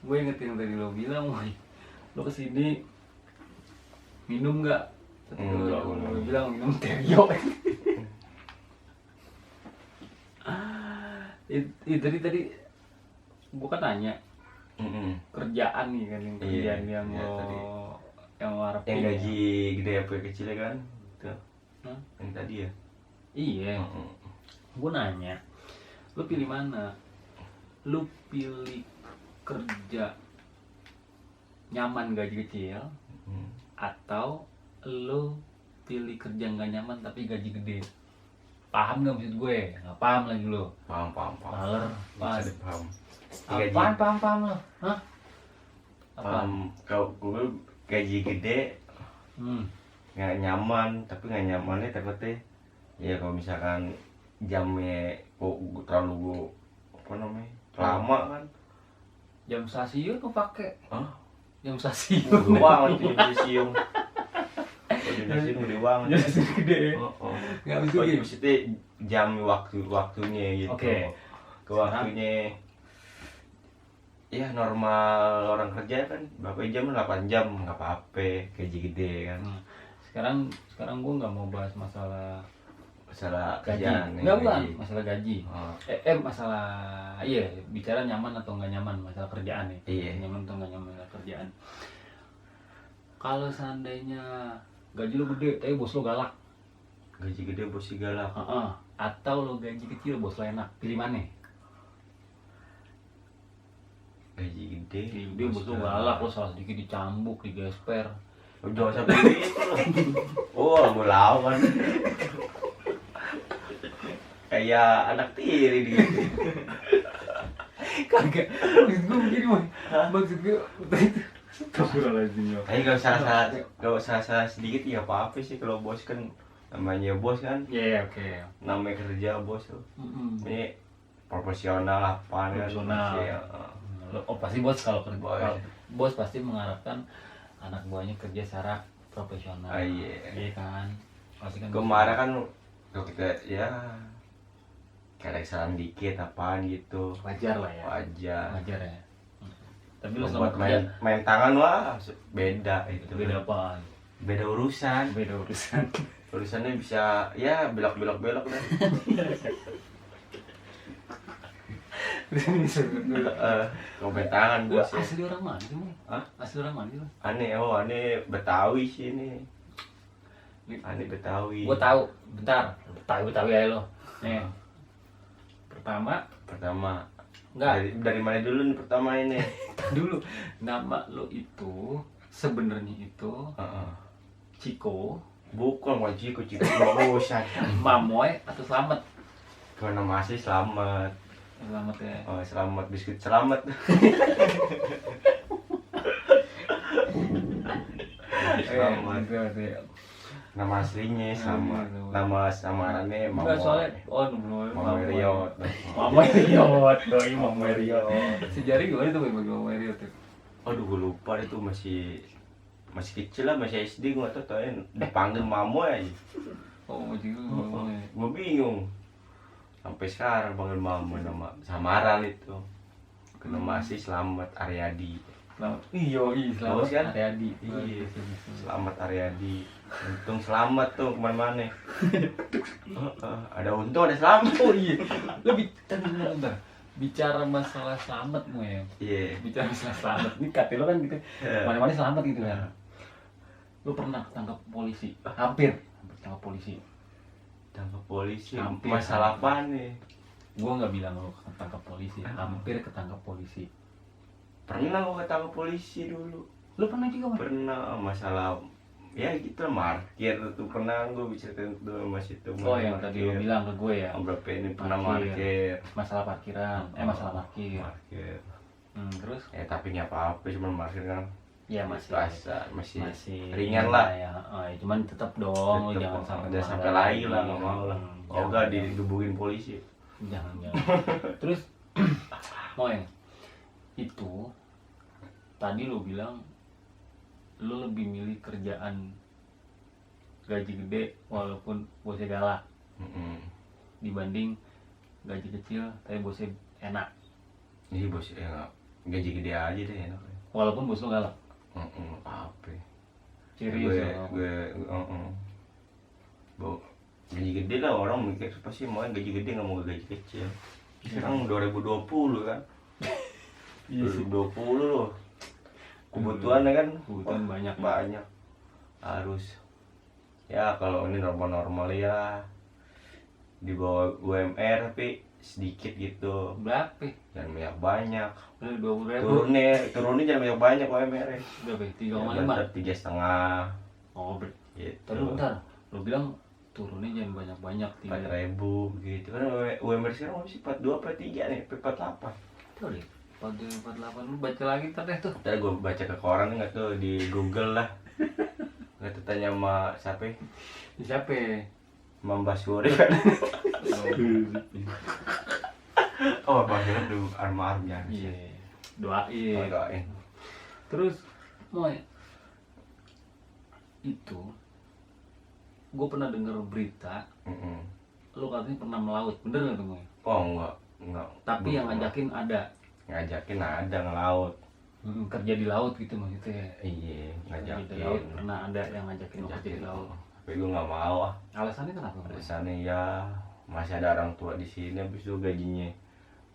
Gue ingetin yang tadi lo bilang, woi, lo kesini minum nggak? Enggak, Lo bilang minum Terio. Tadi gue kan nanya kerjaan nih kan, yang kerjaan yang iya, lo tadi. yang lo harapin Yang ya. gaji gede apa kecil kan? Tuh. Yang tadi ya. Iya. Gue nanya, lo pilih mana? Lo pilih kerja nyaman gaji kecil, atau lo pilih kerja nggak nyaman tapi gaji gede? Paham nggak maksud gue? Nggak paham lagi lo? Paham. Maler, Bisa paham. paham lo? Hah? Paham. Kalau gue gaji gede nggak nyaman, tapi nggak nyamannya takutnya ya kalau misalkan jamnya kok terlalu apa namanya lama kan. Jam stasiun lo pakai? Hah? Jam stasiun? Gede banget di museum. Di museum gede banget. Jam stasiun gede. Nggak bisa gitu. Maksudnya jam waktunya gitu. Oke. Ke waktunya ya normal orang kerja kan berapa jam, 8 jam nggak apa-apa, gaji gede kan. Sekarang gue nggak mau bahas masalah Gaji. kerjaan. Nggak, bukan masalah gaji. Oh. Masalah bicara nyaman atau nggak nyaman, masalah kerjaan nih. Iya. Nyaman atau nggak nyaman masalah kerjaan. Kalau seandainya gaji lo gede tapi bos lo galak, Gaji gede bos si galak. atau lo gaji kecil bos lo enak, pilih mana? Gaji gede. Gaji gede bos lo galak, lo salah sedikit dicambuk, digesper. Jangan sampai gitu loh. Oh, gue lawan. Kayak anak tiri gitu. Kagak, maksud gue begini mah. Maksud gue itu. Astagfirullahaladzim. Tapi gak usah salah sedikit ya apa-apa sih kalau bos kan namanya bos kan. Iya, oke. Namanya kerja bos tuh. Ini profesional apa kan. Profesional. Pasti bos kalau kerja, bos pasti mengharapkan anak buahnya kerja secara profesional. Iya kan. Pasti kan. Kemarin kan kalau kita ya kayak kesalahan dikit apaan gitu. Wajar lah ya. Wajar ya. Tapi lo buat selama kerja main tangan wah beda itu. beda apa? Beda urusan. Urusannya bisa ya belok-belok dah. Kalau main tangan bos ya. Asli orang mana sih, Mo? Hah? Asli orang mana sih lo? Aneh Betawi sih ini. Aneh Betawi. Gua tahu. Bentar. Betawi aja lo. Nih. Pertama. Enggak. Dari mana dulu nih pertama ini? Dulu nama lo itu sebenarnya itu Ciko, Bukan Ciko bagusan. Mamoy atau Slamet? Kalau nama asli Selamat. Slamet ya. Oh, Selamat biskuit Selamat. Selamat. Nama aslinya sama. Nama samarannya Enggak, soalnya Mama Riot. Mama Riot. Sejarah gimana tuh bagi Mama Riot tuh? Aduh, gue lupa itu masih kecil lah, masih SD, gue gak tau dipanggil Mamo aja. Oh, masih Mama. Gue bingung. Sampai sekarang panggil Mamo, nama samaran itu. Nama asli Selamat Aryadi. Selamat kan? Aryadi. Iya, Selamat Aryadi. Untung selamat tuh kemana-mana. Ada untung, ada selamat. Oh iya, lebih bentar. Bicara masalah selamat Mo ya. Iya. Bicara masalah selamat. Ini kata lo kan gitu. Mana-mana selamat gitu kan. Lo pernah ketangkap polisi? Hampir ketangkap polisi. Tangkap polisi. Hampir. Masalah apa nih? Gua nggak bilang lo ketangkap polisi. Hampir ketangkap polisi. Pernah gue ketangkap polisi dulu. Lo pernah juga, Mas? Pernah, masalah ya gitu lah, markir tuh pernah gue bicarain tuh masih itu. Oh, yang tadi lo bilang ke gue ya. Berapa ini pernah markir. Masalah parkiran. Masalah parkir. Terus? Ya tapi nggak apa-apa, cuma markir kan. Ya masih masih ringan lah. Ya, cuman tetap dong, Tetep, jangan sampai lagi lah, nggak mau lah. Enggak digebukin polisi. Jangan. Terus mau yang itu tadi lo bilang lo lebih milih kerjaan gaji gede walaupun bosnya galak dibanding gaji kecil tapi bosnya enak. Ini bos ya gaji gede aja deh enak. Walaupun bos lu galak. Apa? Ciri gue gaji gede lah, orang mikir pasti mau gaji gede, nggak mau gaji kecil. Sekarang 2020 kan. 2020 loh. Kebutuhannya kan kebutuhan banyak. Harus ya kalau ini normal ya di bawah UMR tapi sedikit gitu. Berapa? Jangan banyak. 20.000. Turunnya jangan banyak UMR. Berapa? 3,5. 3,5. Oh, gitu. Tapi bentar, lo bilang turunnya jangan banyak-banyak. 4.000 gitu kan. UMR sekarang masih 42, 43 nih, 48. Tuh deh, 48 lu baca lagi ntar deh tuh. Ntar gue baca ke koran nggak tuh di Google lah. Nggak tuh tanya sama siapa? Siapa? Mbak Suri kan. Oh, Mbak Suri tuh almarhumnya. Iya, doain. Doain. Terus, Moy, itu gue pernah denger berita, lu katanya pernah melaut, bener nggak tuh Moy? Oh enggak. Tapi yang ngajakin ada. Ngajakin ada ngelaut. Kerja di laut gitu maksudnya. Iya, ngajakin. Di laut pernah ada yang ngajakin lo kerja di laut. Tapi gue nggak mau ah. Alasannya kenapa? Alasannya ya masih ada orang tua di sini, habis itu gajinya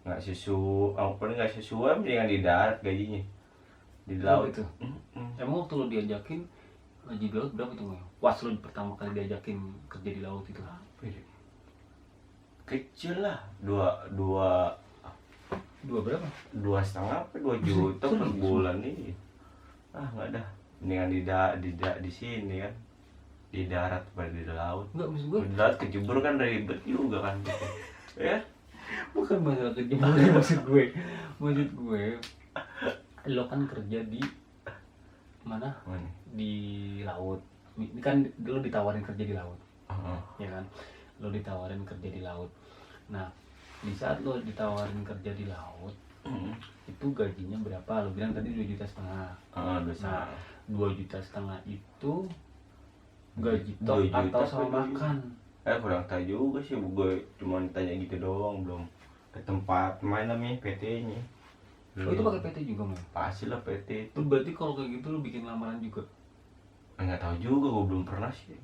nggak sesuai, mendingan di darat gajinya. Di laut itu. Emang waktu lo diajakin gaji di laut berapa tuh Moy? Pas lo pertama kali diajakin kerja di laut itu? Kecil lah, dua berapa? 2,5 juta per bulan nih. Nggak ada, mendingan di sini kan, di darat pada di laut. Enggak, maksud gue di darat kejebur kan ribet juga kan. Ya bukan masalah kejebur. maksud gue lo kan kerja di mana? Di laut. Ini kan lo ditawarin kerja di laut. Ya kan, lo ditawarin kerja di laut. Nah, di saat lo ditawarin kerja di laut, itu gajinya berapa? Lo bilang tadi 2,5 juta. Nah, 2,5 juta itu gaji top atau sama makan? Kurang tahu juga sih, gue cuma tanya gitu doang, belum ke tempat main namanya PT-nya. Oh, itu pakai PT juga Mas? Pasti lah PT itu. Berarti kalau kayak gitu lo bikin lamaran juga? Nggak tahu juga, gue belum pernah sih.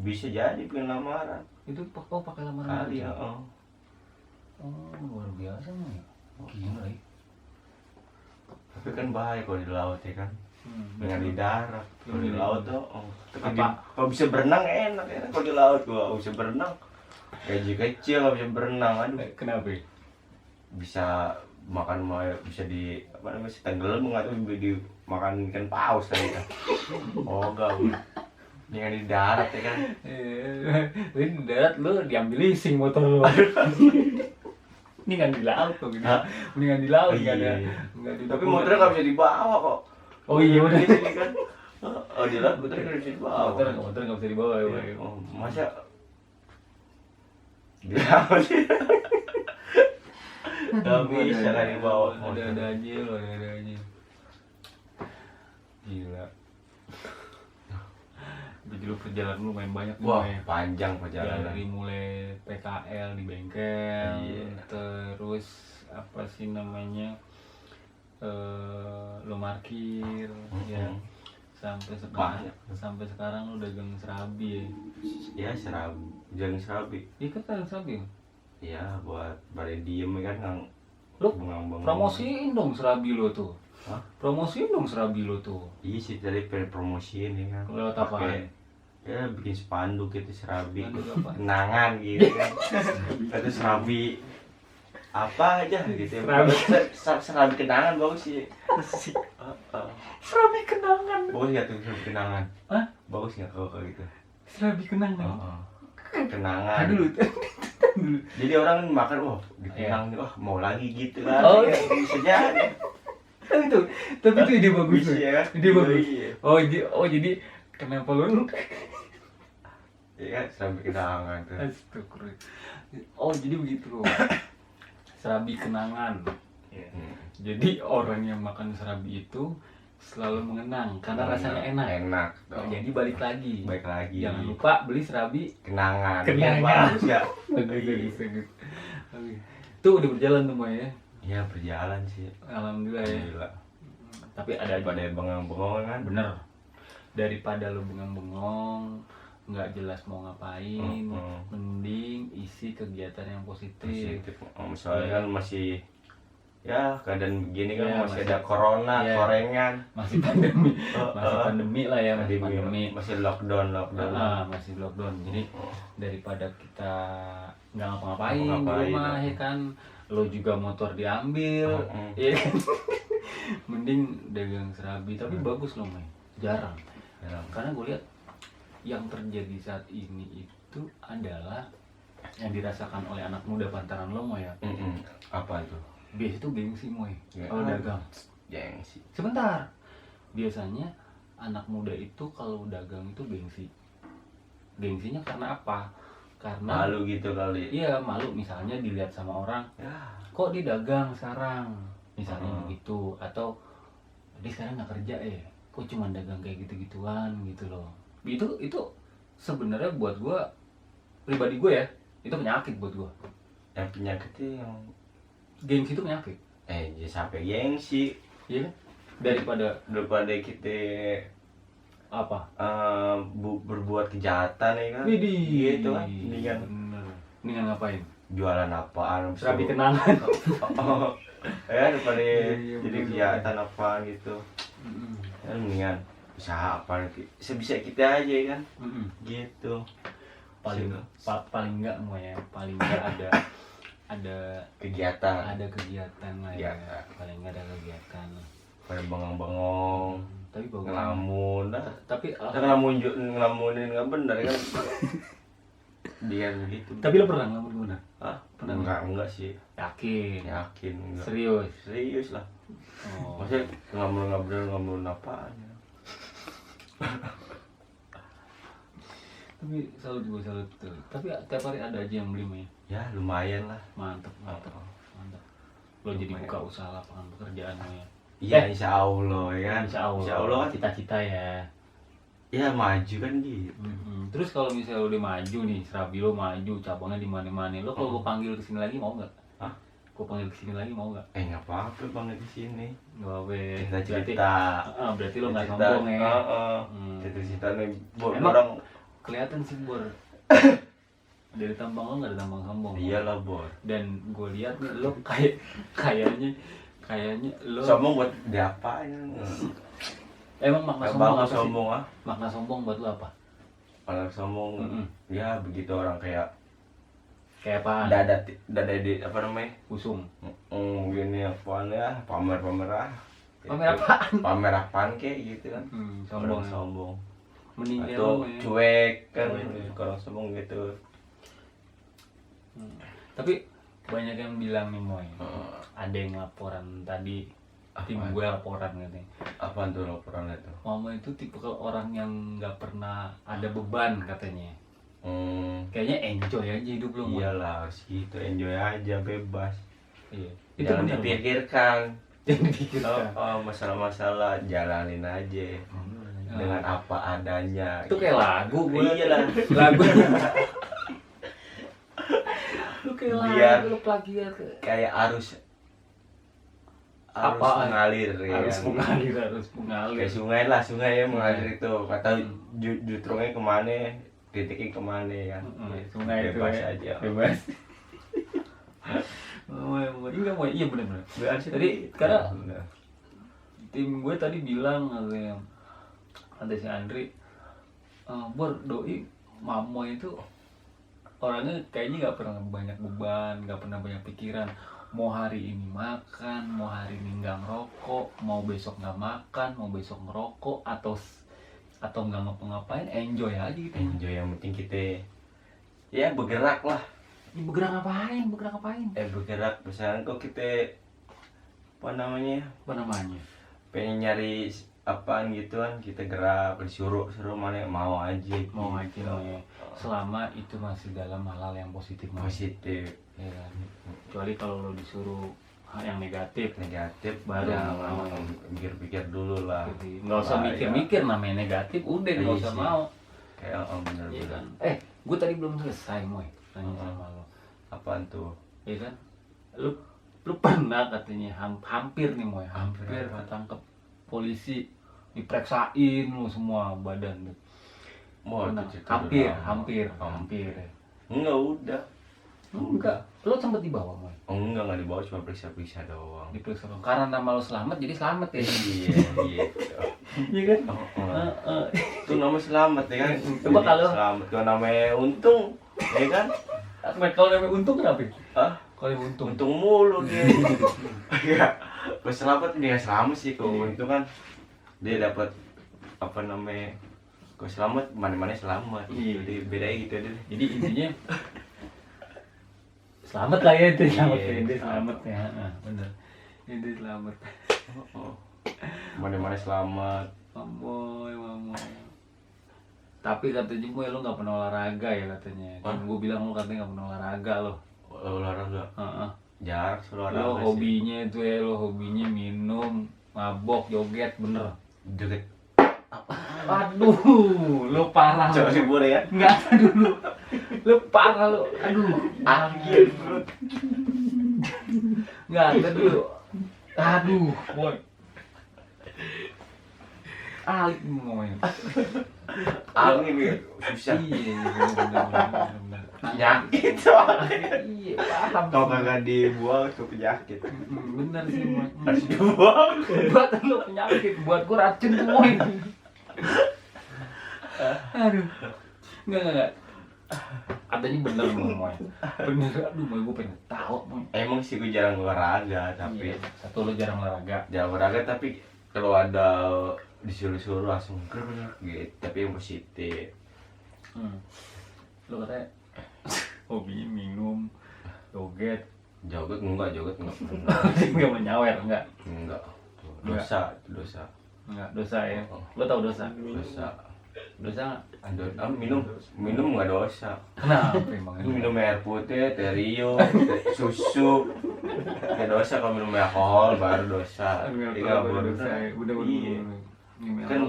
Bisa jadi bikin lamaran. Itu pakai lamaran kali ya. Oh, luar biasa nih. Gila ya. Tapi kan bahaya kalau di laut ya kan. Dengan di darat. Kalau di laut tuh, kalau bisa berenang enak ya. Kalau di laut gua bisa berenang. Gaji kecil kalau bisa berenang, aduh. Kenapa? Bisa makan, bisa di apa namanya, tenggelam nggak tuh, dimakan ikan paus kali kan. Oh enggak. Dengan di darat ya kan. Di darat lu diambil leasing motor lu. Ini kan di laut kok gitu. Mendingan di laut kan ya. Tapi motornya nggak bisa dibawa kok. Oh iya udah di sini kan. Oh di laut motornya nggak bisa dibawa. Motor nggak bisa dibawa ya. Masa di laut sih? Nggak bisa kan dibawa. Ada aja lo, ada aja. Gila. Jadi lu perjalanan lu main banyak. Wah, panjang perjalanan. Dari mulai PKL di bengkel, terus apa sih namanya, lo parkir, ya sampai sekarang lu dagang serabi ya. Ya serabi, jalan serabi. Iya kan serabi. Iya, buat balik diem kan. Lu promosiin dong serabi lo tuh. Promosiin dong serabi lo tuh. Iya sih, tadi pengen promosiin ya kan. Lewat apaan? Ya bikin spanduk gitu, serabi kenangan gitu kan. Itu serabi apa aja gitu ya. Serabi kenangan bagus sih. Serabi kenangan. Bagus nggak tuh serabi kenangan? Hah? Bagus nggak kalau gitu? Serabi kenangan. Kenangan. Dulu. Jadi orang makan, wah dikenang, wah mau lagi gitu kan. Oh, bisa jadi. Tapi itu ide bagus ya. Ide bagus. Oh jadi kenapa lu? Iya, serabi kenangan tuh. Astagfirullah. Oh jadi begitu loh. Serabi kenangan. Jadi orang yang makan serabi itu selalu mengenang karena rasanya enak. Enak. Jadi balik lagi. Jangan lupa beli serabi kenangan. Kenangan. Bagus ya. Bagus. Tuh udah berjalan tuh Moy ya. Ya berjalan sih. Alhamdulillah ya. Alhamdulillah. Tapi ada Pada bengang-bengong kan. bener, daripada lu bengong-bengong nggak jelas mau ngapain, mending isi kegiatan yang positif. Misalnya kan masih ya keadaan begini kan Ya, masih ada corona, ya. korengan, Masih pandemi lah ya, masih pandemi. masih lockdown. Masih lockdown. Jadi daripada kita nggak ngapa-ngapain di Ngapa-ngapain, rumah ya kan, lo juga motor diambil, ya kan? Mending dagang serabi. Tapi bagus loh, Mai. Jarang. Karena gue lihat yang terjadi saat ini itu adalah yang dirasakan oleh anak muda pantaran lo, Mai ya. Apa itu? Biasa itu gengsi, Mai. Ya, Kalau dagang. Gengsi. Sebentar. Biasanya anak muda itu kalau dagang itu gengsi. Gengsinya karena apa? Karena Malu gitu kali. iya, malu misalnya dilihat sama orang, Ya. kok dia dagang sekarang, misalnya begitu, atau dia sekarang nggak kerja ya, kok cuma dagang kayak gitu-gituan gitu loh. Itu sebenarnya buat gua, pribadi gue ya, itu penyakit buat gua. Yang penyakitnya yang Gengsi itu penyakit, ya sampai gengsi. iya kan? Daripada kita apa? berbuat kejahatan ya kan. Widih, Gitu kan. Mendingan mendingan ngapain? jualan apaan? Serabi kenangan. Ya daripada Iya, jadi bener. kejahatan apaan gitu. Ya, mendingan usaha apa sebisa kita aja kan. Gitu. Paling paling enggak mau ya, paling enggak ada Kegiatan. kegiatan lah ya. Kegiatan. Paling enggak ada kegiatan. Pada bengong-bengong, Tapi bagus. ngelamun dah. Tapi Ngelamunin nggak bener kan. Dia begitu. tapi lo pernah ngelamun gimana? Hah? Pernah Enggak sih. Yakin? Yakin enggak. Serius? Serius lah. Oh. Maksudnya ngelamun apaan ya? Tapi salut gue, salut tuh. Tapi tiap hari ada aja yang beli mah ya. Ya lumayan lah. Mantep. Lo jadi Lumayan. buka usaha lapangan pekerjaan mah ya. Iya insya Allah ya kan. Insya Allah kan. cita-cita ya. Ya maju kan gitu. Terus kalau misalnya lo udah maju nih, serabi lo maju, cabangnya di mana-mana, lo kalau gue panggil kesini lagi mau nggak? Hah? Gue panggil kesini lagi mau nggak? Nggak apa-apa bang di sini. Nggak apa-apa. Kita cerita. Berarti lo nggak sombong ya? Cerita nih Emang- orang. Kelihatan sih Bor. Dari tampang lo nggak ada tampang sombong. Iyalah bor. Dan gue lihat nih lo kayaknya lo. Sombong buat diapain? Emang makna sombong Bang apa sih? sombong ah. Makna sombong buat lo apa? Kalau sombong ya begitu orang kayak Kayak apaan? dada di apa namanya? Usung. Gini apaan ya? Pamer ah. Pamer apaan? Pamer apaan kayak gitu kan. Sombong. Orang sombong. Mending kayak Atau lo ya. cuek kan Cuek. kalau sombong gitu. Tapi banyak yang bilang nih Moy, ada yang laporan tadi, tim Apaan? gue laporan katanya. Apaan tuh laporan itu? Mama itu tipe orang yang nggak pernah ada beban katanya. Kayaknya enjoy aja hidup lo Moy. Iyalah harus gitu, enjoy aja bebas. Iya. Jangan bener, Moy. dipikirkan. Jangan dipikirkan. Masalah-masalah jalanin aja dengan apa adanya. Itu kayak lagu gue. Iyalah. Lagu. Lu kayak Biar- lagu, lu plagiat. Kayak harus Apaan? mengalir ya. Harus kan? mengalir. Kayak sungai ya mengalir itu. Kata jutrungnya kemana, titiknya kemana ya. Sungai itu bebas ya. aja. Bebas. Enggak mau, iya benar-benar. Bebas Tadi karena bener. tim gue tadi bilang ada si Andri, Bor, doi Mamo itu orangnya kayaknya nggak pernah banyak beban, nggak pernah banyak pikiran. Mau hari ini makan, mau hari ini nggak ngerokok, mau besok nggak makan, mau besok ngerokok atau nggak ngapa-ngapain, enjoy aja gitu. Enjoy, yang penting kita ya bergerak lah. Ini bergerak ngapain? Bergerak misalnya kok kita apa namanya Apa namanya? pengen nyari apaan gitu kan, kita gerak, disuruh mana mau aja Mau gitu. aja ya. Selama itu masih dalam hal yang positif. Positif. Ya kan? Kecuali kalau lo disuruh hal yang negatif. Negatif Baru ya, mau. pikir dulu lah. Nggak usah Bahaya. mikir-mikir, namanya negatif udah nggak Iya usah sih. mau. Kayak bener Iya bener. kan? Gue tadi belum selesai Moy tanya sama lo. Apaan tuh? Iya kan? Lu lu pernah katanya hampir nih Moy, hampir ketangkep polisi, diperiksain lu semua badan tuh. Pernah. Hampir. Enggak, udah. Enggak, lu sempet dibawa Moy? Enggak dibawa, cuma periksa doang. Diperiksa doang. Karena nama lu selamat jadi selamat ya. Iya. Iya kan? Itu namanya selamat ya kan. Coba kalau selamat, kalau namanya untung, ya kan? Kalau namanya untung kenapa? Hah? Kalau untung Mulu dia. Iya. Kalau selamat dia selamat sih, kalau untung kan dia dapat apa namanya? Kalau selamat mana-mana selamat. Iya. Jadi bedanya gitu deh. Jadi intinya selamat lah ya itu, selamat ya. Bener. Ini selamat. Mana-mana selamat. Mamoy. Tapi katanya Moy lu nggak pernah olahraga ya katanya. Kan gue bilang lu katanya nggak pernah olahraga lo. Olahraga. Jarang olahraga. Lo hobinya itu ya, lo hobinya minum, mabok, joget, bener. Joget. Aduh, lo parah. Coba sih boleh ya? Enggak ada dulu. Lo parah lo. Aduh, anjir. Enggak ada dulu. Aduh, Moy. Alik Moy. Angin nih, susah. Iya, bener. Penyakit soalnya. Iya, paham. Kalau kagak dibuang itu penyakit. Bener sih, Moy. Harus dibuang. Buat lo penyakit, buat gua racun tuh, Moy. Aduh. Enggak. Adanya bener Moy. Bener, aduh Moy, gua pengen tahu, Moy. Emang sih gue jarang olahraga, tapi satu lo jarang olahraga. Jarang olahraga, tapi kalau ada disuruh-suruh langsung gerak gitu, tapi yang positif. Lo katanya hobinya minum, joget enggak nggak menyawer, enggak dosa enggak dosa ya. Lo tau dosa nggak? minum nggak dosa. Kenapa emang? Lu minum air putih, terio, susu nggak dosa. Kalau minum alkohol baru dosa. Udah Kan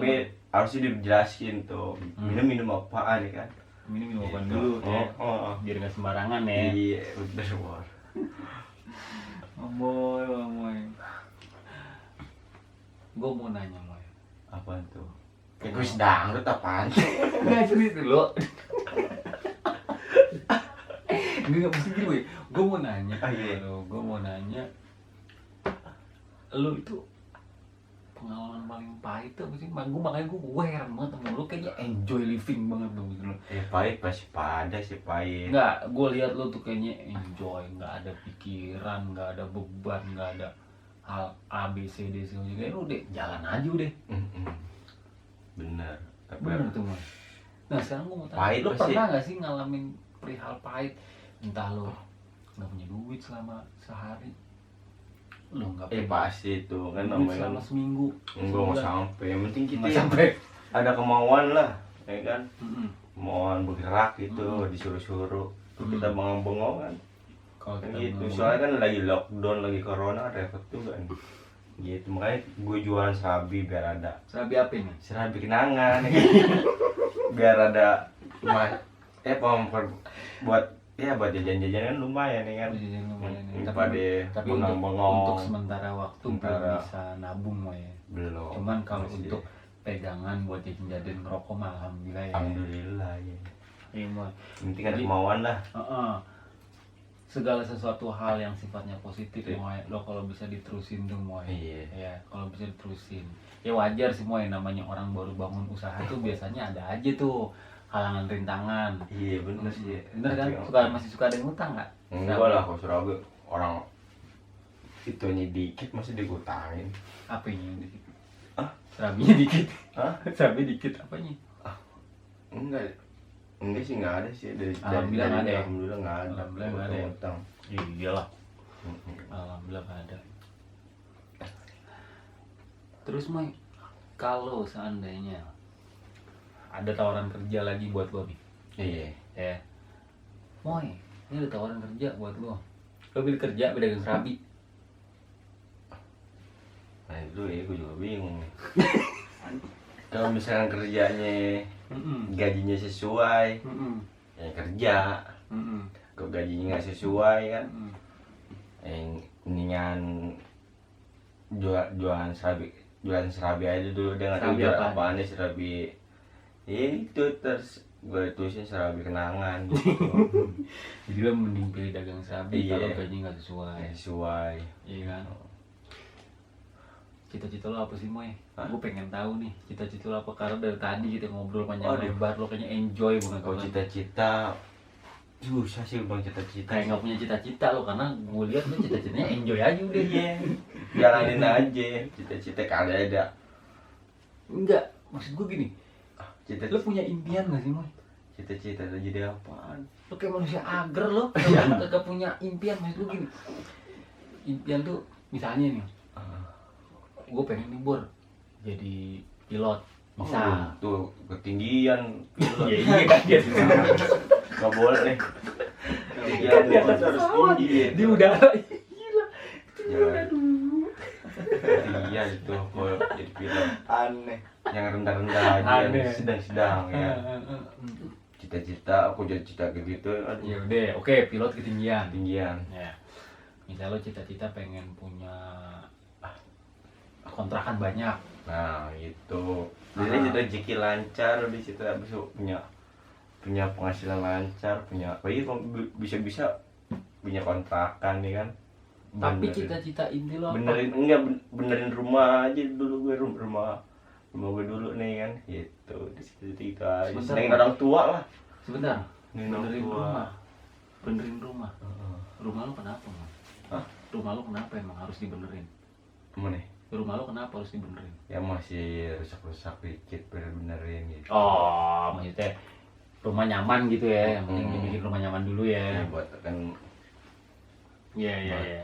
harusnya dijelasin tuh minum apaan ya kan. Minum apaan dulu ya, biar nggak sembarangan ya. Iya, udah. Moy. Gue mau nanya Moy. Apaan tuh? Gue dangdut apaan? Nggak serius dulu. Nggak mesti gitu gue. Gue mau nanya. Gue mau nanya. Lu itu pengalaman paling pahit tuh apa sih? Makanya gue heran banget sama lu, kayaknya enjoy living banget tuh gitu. Pahit pasti pada sih pahit. Enggak, gue lihat lu tuh kayaknya enjoy, nggak ada pikiran, nggak ada beban, nggak ada hal A B C D semuanya. Kayak lu deh jalan aja udah. Bener tuh Mas. Nah sekarang gue mau tanya, pahit lu pasti. pernah nggak sih ngalamin perihal pahit? Entah lu nggak punya duit selama sehari, lu nggak pasti itu kan duit namanya. selama seminggu. Enggak mau sampai, yang penting kita Nggak sampai. ada kemauan lah, ya kan? Kemauan bergerak gitu, disuruh-suruh. Kita bengong-bengong kan. Kalau kita Gitu. bengong-bengong. Soalnya kan lagi lockdown, lagi corona, repot juga nih. Gitu, makanya gue jualan serabi biar ada. Serabi apa ini? Serabi kenangan. Biar ada buat jajan-jajanan lumayan ya kan. Tapi untuk sementara waktu belum bisa nabung Moy ya. Belum. Cuman kalau untuk pegangan buat jajan ngerokok mah alhamdulillah ya. Alhamdulillah ya. Iya Moy. Penting ada kemauan lah. Segala sesuatu hal yang sifatnya positif Moy, lo kalau bisa diterusin tuh Moy. Iya. Ya, kalau bisa diterusin. Ya wajar sih Moy, namanya orang baru bangun usaha tuh biasanya ada aja tuh halangan rintangan. Iya bener sih. Bener kan? Masih suka ada yang ngutang nggak? Enggak lah, kalau Surabi orang itunya dikit masih digutangin. Apanya yang dikit? Serabinya dikit. Serabi dikit apanya? Enggak sih, nggak ada sih dari Alhamdulillah nggak ada ya? Alhamdulillah nggak ada. Alhamdulillah nggak ada ya? Utang. Iyalah. Alhamdulillah nggak ada. Terus Moy, kalau seandainya ada tawaran kerja lagi buat lo nih. Iya. Ya. Moy, ini ada tawaran kerja buat lo. Lo pilih kerja pedagang serabi. Nah itu ya gue juga bingung nih. Kalau misalkan kerjanya gajinya sesuai, ya kerja. Kalau gajinya nggak sesuai kan, mendingan jualan serabi aja dulu. Dia nggak tahu Serabi jual apaan? apaan deh serabi itu. Terus gue tulisin serabi kenangan gitu. Jadi lo mending pilih dagang serabi Iya. kalau gaji nggak sesuai. Sesuai. Iya kan? Cita-cita lo apa sih, Moy? Hah? Gue pengen tahu nih, cita-cita lo apa? Karena dari tadi kita ngobrol panjang Aduh. lebar, lo kayaknya enjoy banget. Kalau cita-cita susah sih bang, cita-cita Kayak nggak punya cita-cita lo, karena gue lihat lo cita-citanya enjoy aja udah. Iya, jalanin aja cita-cita kali ada. Enggak, maksud gue gini, lo Cita-cita punya impian nggak sih, Moy? cita-cita jadi apaan? Lo kayak manusia ager lo, kagak punya impian. Maksud gue gini, impian tuh misalnya nih, gue pengen nih Bor jadi pilot, misal. Tuh ketinggian pilot. Iya kan dia Nggak boleh. Ketinggian Dia pilot harus tinggi gitu. di udara. Gila. Jangan. Iya itu kalau jadi pilot Aneh. yang rendah-rendah aja, yang Aneh. sedang-sedang ya. Cita-cita aku jadi cita gitu, aduh, Ya udah, oke, pilot ketinggian. ketinggian. Ya. Misal lo cita-cita pengen punya kontrakan banyak. Nah itu, jadi rezeki lancar, di situ habis itu punya penghasilan lancar, punya apa ya, bisa punya kontrakan nih kan. Tapi Benerin- cita-cita inti lo apa? benerin rumah aja dulu gue, rumah gue dulu nih kan, gitu. Di situ aja. Sebentar, Senengin Bang. orang tua lah. Sebentar. Senengin orang Benerin tua. rumah. Benerin rumah. Heeh. Rumah lo kenapa, Mas? Hah? Rumah lo kenapa emang harus dibenerin? Mana nih? Rumah lo kenapa harus dibenerin? Ya masih rusak-rusak dikit, benerin gitu. Oh, maksudnya rumah nyaman gitu ya, yang penting Hmm. dibikin rumah nyaman dulu ya. Ya, buat kan. Iya, iya, iya.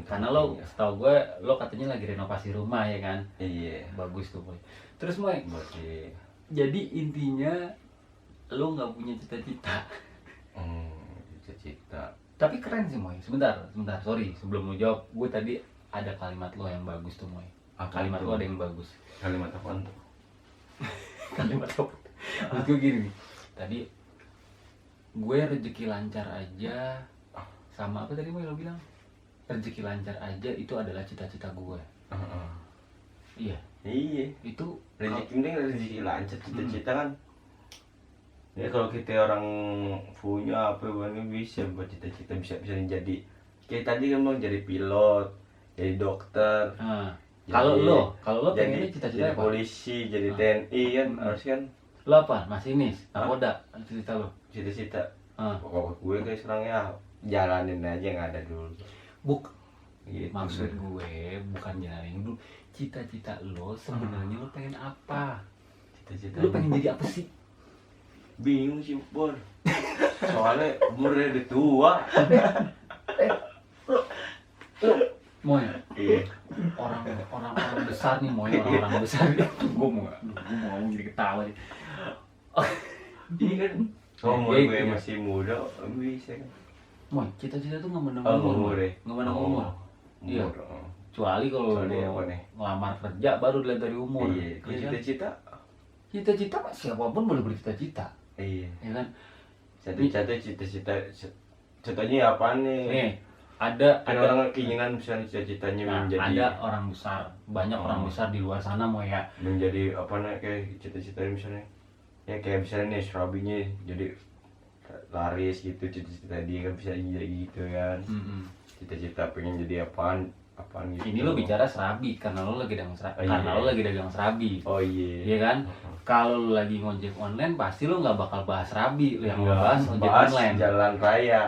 Karena iya. lo, setahu gue, lo katanya lagi renovasi rumah ya kan? Iya. Bagus tuh, Boy. Terus, Moy, Buat di jadi intinya lo nggak punya cita-cita. cita-cita. Tapi keren sih, Moy. Sebentar, sorry. Sebelum lo jawab, gue tadi ada kalimat lo yang bagus tuh, Moy. Apa Kalimat itu? lo ada yang bagus. Kalimat apaan tuh? Kalimat apa? Maksud gue gini nih. Tadi gue rezeki lancar aja, sama apa tadi Moy lo bilang? Rezeki lancar aja itu adalah cita-cita gue. Heeh. Iya, Iya. itu Rezeki ini rezeki lancar, cita-cita kan. Ya kalau kita orang punya apa ini bisa buat cita-cita, bisa jadi kayak tadi kan mau jadi pilot, jadi dokter, Nah, jadi- kalau lo jadi pengennya cita-cita jadi apa? polisi, jadi Ah. TNI kan, Hmm. harus kan Lo apa? Masinis, nakoda, cita lo. cita-cita. Ah. Pokok gue kayak sekarang ya jalanin aja yang ada dulu. Buk, Gitu. maksud gue bukan jalanin dulu. Cita-cita lo sebenarnya lo pengen apa? Cita-cita. Lo pengen jadi apa sih? Bingung sih Bor. Soalnya umurnya udah tua. Moy, Iya. orang besar nih, Moy, orang besar. Gue mau ngomong jadi ketawa nih. Iya kan. Oh, umur Iya, gue iya. masih muda, bisa kan. Moy, cita-cita tuh nggak menang Oh, umur, umur Moy. ya. Nggak menang umur. Iya. Umur. Oh. Kecuali kalau Kecuali lo apa nih? ngelamar kerja baru dilihat dari umur. Iya. Kalau Iya kan? cita-cita. Cita-cita mah siapapun boleh bercita-cita, Iya. ya kan? Cita-cita. Contohnya apa nih? Nih, ada Kan orang keinginan misalnya cita-citanya nah, menjadi ada orang besar, banyak Oh. orang besar di luar sana mau ya. menjadi apa nih, kayak cita-citanya misalnya ya kayak misalnya nih serabinya jadi laris gitu, cita-cita dia kan bisa jadi gitu kan. Cita-cita pengen jadi apaan gitu. Ini lo bicara serabi karena lo lagi dagang serabi, Oh, iya. karena lo lagi dagang serabi, Oh iya. iya kan? Kalau lo lagi ngojek online pasti lo nggak bakal bahas serabi, lo yang Nggak, bahas ojek bahas online, jalan raya.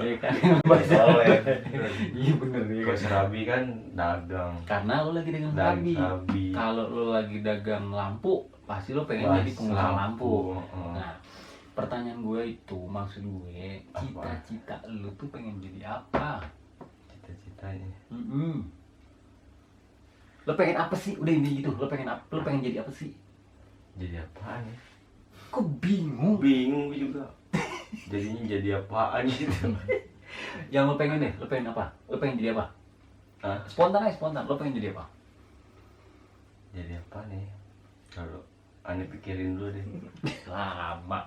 iya kan? Bahas online. Iya bener ya Kalau kan? serabi kan dagang. Karena lo lagi dagang Dan serabi. serabi. Kalau lo lagi dagang lampu, pasti lo pengen jadi pengusaha lampu. Nah, pertanyaan gue itu, maksud gue, Apa? cita-cita lo tuh pengen jadi apa? Cita-citanya Lo pengen apa sih? Udah ini gitu, lo pengen apa? Lo pengen jadi apa sih? jadi apaan ya? Kok bingung? Bingung gue juga. Jadinya jadi apaan gitu. Yang lo pengen deh, lo pengen apa? Lo pengen jadi apa? Hah? Spontan aja, spontan. Lo pengen jadi apa? Jadi apa nih? Kalau aneh pikirin dulu deh. Lama.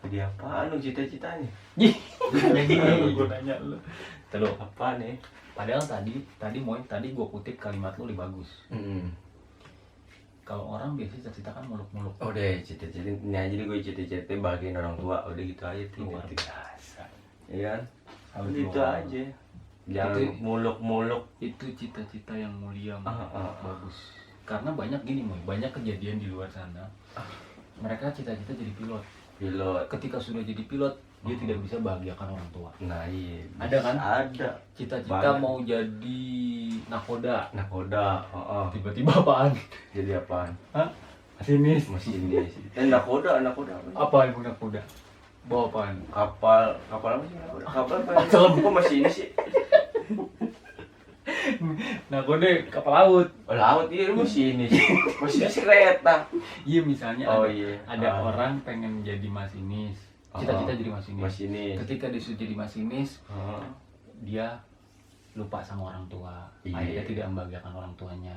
Jadi apaan lu cita-citanya? Gue nanya lu. Terus Apa nih? padahal tadi gue kutip kalimat lu lebih bagus. Kalau orang biasa cita-cita kan muluk-muluk. Udah cita-cita ini aja deh, gue cita-cita bagian orang tua, udah gitu aja Luar tinggal. biasa. Iya kan? Salut Gitu lu. aja. Jangan Itu- muluk-muluk. Itu cita-cita yang mulia, Moy. Ah. Bagus. Karena banyak gini, Moy, banyak kejadian di luar sana. Mereka cita-cita jadi pilot. Pilot. Ketika sudah jadi pilot, dia tidak bisa bahagiakan orang tua. Nah iya. Ada kan? Ada. Cita-cita Banyak. mau jadi nakoda, Nakoda. tiba-tiba apaan? Jadi apaan? Hah? Masinis. Masinis. Nakoda apa? Apaan pun nakoda? Bawa apaan? Kapal apa sih nakoda? Kapal apa? Selam. Kok masih ini sih? Nakoda kapal laut. Oh, laut iya lu masih ini sih. Masih kereta. Iya, misalnya Oh ada, iya. ada orang pengen jadi masinis. Cita-cita jadi masinis. Masinis. Ketika dia sudah jadi masinis, Oh. dia lupa sama orang tua. Iya. Akhirnya tidak membahagiakan orang tuanya.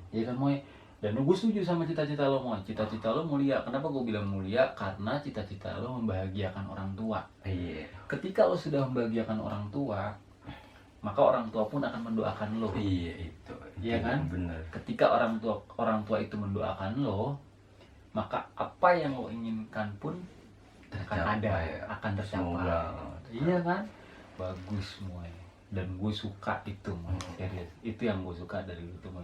Iya kan, Moy? Dan gue setuju sama cita-cita lo, Moy. Cita-cita lo mulia. Kenapa gue bilang mulia? Karena cita-cita lo membahagiakan orang tua. Iya. Ketika lo sudah membahagiakan orang tua, maka orang tua pun akan mendoakan lo. Iya itu. Iya kan? Bener. Ketika orang tua itu mendoakan lo, maka apa yang lo inginkan pun akan ada, Tercapai ya. akan tercapai. Semoga. Iya kan? Bagus, Moy. Dan gue suka itu, Moy. Serius. Itu yang gue suka dari itu, Moy.